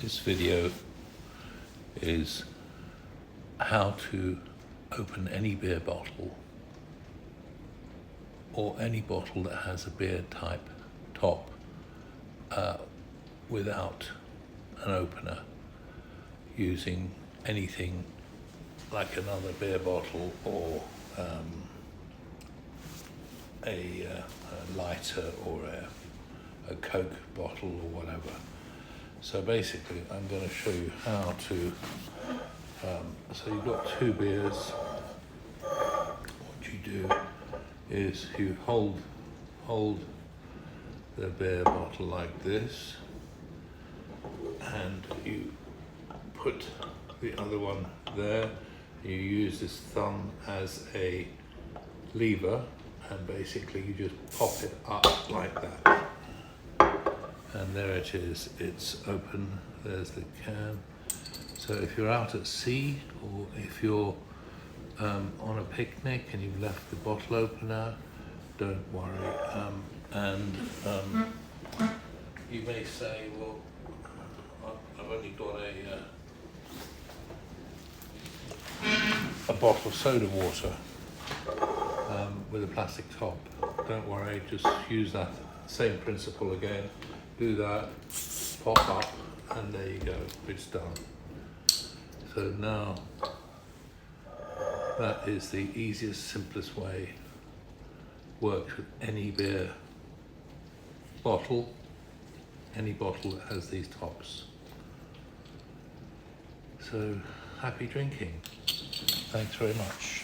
This video is how to open any beer bottle or any bottle that has a beer type top without an opener, using anything like another beer bottle or a lighter or a Coke bottle or whatever. So basically I'm going to show you how to, so you've got two beers. What you do is you hold the beer bottle like this, and you put the other one there. You use this thumb as a lever, and basically you just pop it up like that. And there it is, it's open, there's the can. So if you're out at sea, or if you're on a picnic and you've left the bottle opener, don't worry. You may say, well, I've only got a bottle of soda water with a plastic top. Don't worry, just use that same principle again. Do that, pop up, and there you go, it's done. So now, that is the easiest, simplest way. Works with any beer bottle, any bottle that has these tops. So, happy drinking. Thanks very much.